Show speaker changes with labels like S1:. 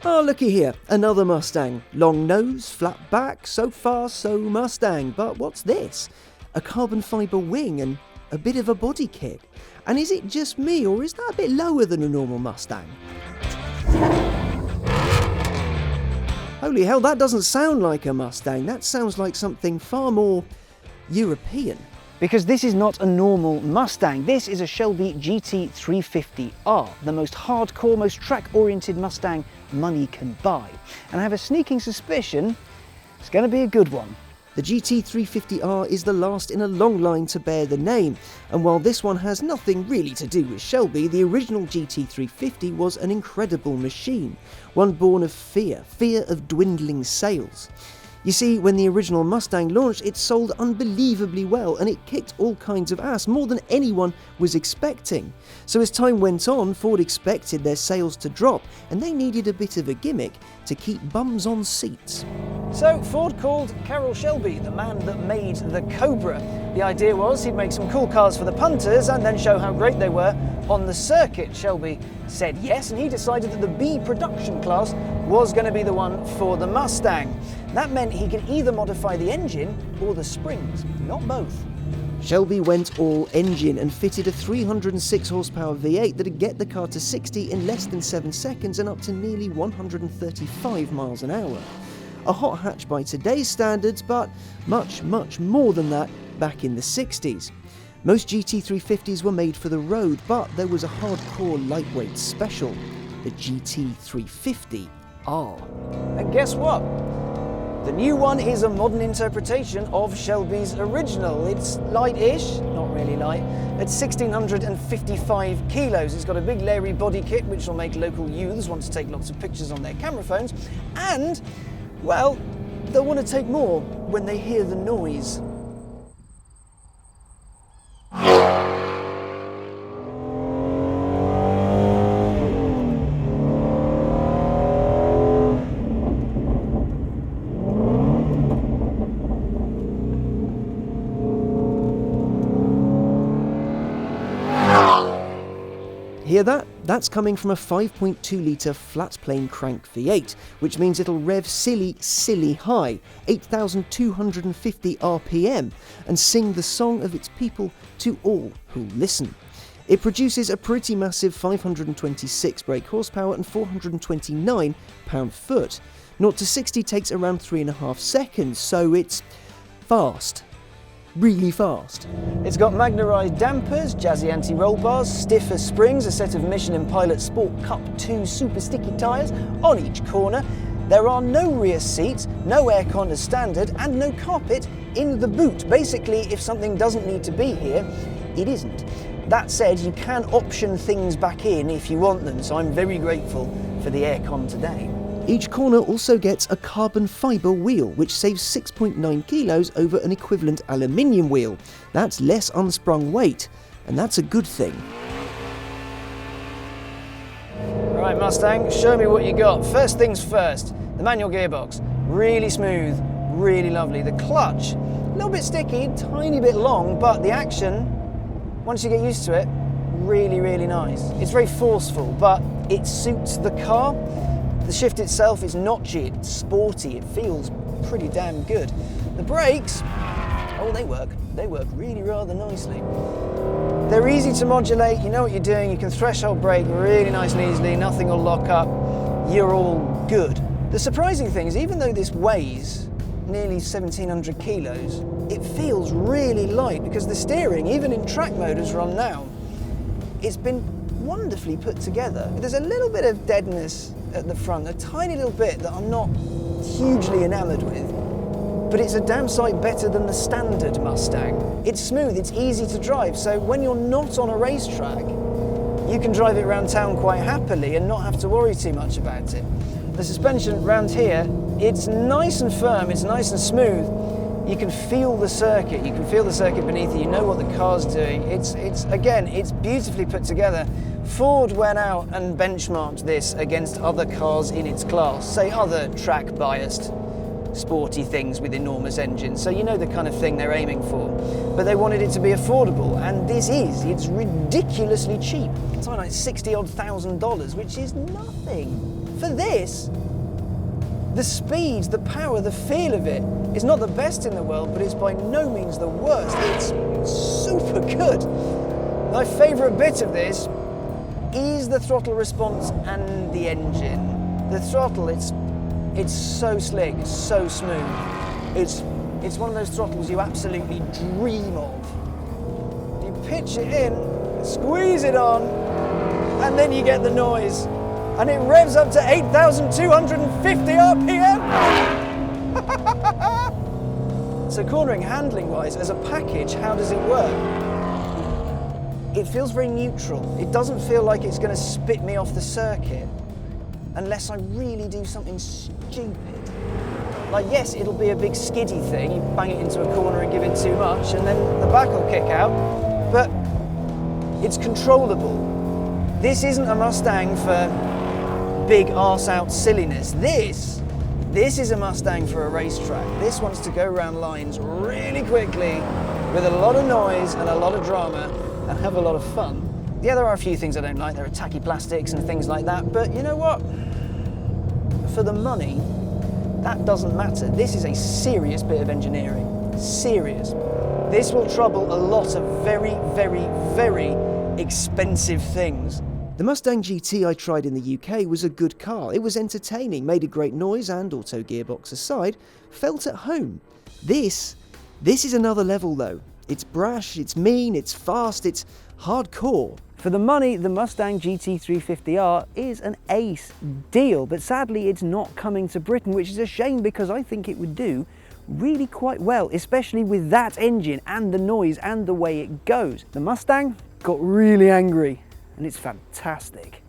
S1: Oh, looky here, another Mustang. Long nose, flat back, so far so Mustang. But what's this? A carbon fibre wing and a bit of a body kit. And is it just me, or is that a bit lower than a normal Mustang? Holy hell, that doesn't sound like a Mustang. That sounds like something far more European.
S2: Because this is not a normal Mustang, this is a Shelby Gt350r, the most hardcore, most track-oriented Mustang money can buy. And I have a sneaking suspicion it's going to be a good one.
S1: The Gt350r is the last in a long line to bear the name, and while this one has nothing really to do with Shelby, the original Gt350 was an incredible machine, one born of fear of dwindling sales. You see, when the original Mustang launched, it sold unbelievably well and it kicked all kinds of ass, more than anyone was expecting. So as time went on, Ford expected their sales to drop and they needed a bit of a gimmick to keep bums on seats.
S2: So Ford called Carroll Shelby, the man that made the Cobra. The idea was he'd make some cool cars for the punters and then show how great they were on the circuit. Shelby said yes, and he decided that the B production class was going to be the one for the Mustang. That meant he could either modify the engine or the springs, not both.
S1: Shelby went all engine and fitted a 306 horsepower V8 that'd get the car to 60 in less than 7 seconds and up to nearly 135 miles an hour. A hot hatch by today's standards, but much, much more than that back in the 60s. Most GT350s were made for the road, but there was a hardcore lightweight special, the Gt350r.
S2: And guess what? The new one is a modern interpretation of Shelby's original. It's light-ish, not really light, at 1,655 kilos. It's got a big Larry body kit, which will make local youths want to take lots of pictures on their camera phones. And, well, they'll want to take more when they hear the noise.
S1: Hear that? That's coming from a 5.2 litre flat plane crank V8, which means it'll rev silly high, 8,250 RPM, and sing the song of its people to all who listen. It produces a pretty massive 526 brake horsepower and 429 pound-foot. 0 to 60 takes around 3.5 seconds, so it's fast. Really fast.
S2: It's got magnerized dampers, jazzy anti-roll bars, stiffer springs, a set of Michelin Pilot Sport Cup 2 super sticky tyres on each corner. There are no rear seats, no aircon as standard, and no carpet in the boot. Basically, if something doesn't need to be here, it isn't. That said, you can option things back in if you want them, so I'm very grateful for the aircon today.
S1: Each corner also gets a carbon fibre wheel, which saves 6.9 kilos over an equivalent aluminium wheel. That's less unsprung weight, and that's a good thing.
S2: Right, Mustang, show me what you got. First things first, the manual gearbox. Really smooth, really lovely. The clutch, a little bit sticky, tiny bit long, but the action, once you get used to it, really, really nice. It's very forceful, but it suits the car. The shift itself is notchy, it's sporty, it feels pretty damn good. The brakes, oh, they work really rather nicely. They're easy to modulate, you know what you're doing, you can threshold brake really nice and easily, nothing will lock up, you're all good. The surprising thing is, even though this weighs nearly 1,700 kilos, it feels really light because the steering, even in track mode as we're on now, it's been wonderfully put together. There's a little bit of deadness at the front, a tiny little bit that I'm not hugely enamoured with, but it's a damn sight better than the standard Mustang. It's smooth, it's easy to drive, so when you're not on a racetrack, you can drive it around town quite happily and not have to worry too much about it. The suspension around here, it's nice and firm, it's nice and smooth. You can feel the circuit beneath you, you know what the car's doing. It's beautifully put together. Ford went out and benchmarked this against other cars in its class, say other track-biased, sporty things with enormous engines, so you know the kind of thing they're aiming for. But they wanted it to be affordable, and it's ridiculously cheap. It's something like $60,000, which is nothing For this, the speed, the power, the feel of it is not the best in the world, but it's by no means the worst. It's super good. My favourite bit of this is the throttle response and the engine. The throttle, it's so slick, it's so smooth. It's one of those throttles you absolutely dream of. You pitch it in, squeeze it on, and then you get the noise. And it revs up to 8,250 RPM. So cornering handling wise, as a package, how does it work? It feels very neutral. It doesn't feel like it's going to spit me off the circuit unless I really do something stupid. Like, yes, it'll be a big skiddy thing. You bang it into a corner and give it too much and then the back will kick out, but it's controllable. This isn't a Mustang for big arse out silliness. This is a Mustang for a racetrack. This wants to go around lines really quickly with a lot of noise and a lot of drama and have a lot of fun. Yeah, there are a few things I don't like. There are tacky plastics and things like that, but you know what? For the money, that doesn't matter. This is a serious bit of engineering. Serious. This will trouble a lot of very, very, very expensive things.
S1: The Mustang GT I tried in the UK was a good car. It was entertaining, made a great noise, and auto gearbox aside, felt at home. This is another level though. It's brash, it's mean, it's fast, it's hardcore.
S2: For the money, the Mustang GT350r is an ace deal, but sadly it's not coming to Britain, which is a shame because I think it would do really quite well, especially with that engine and the noise and the way it goes. The Mustang got really angry, and it's fantastic.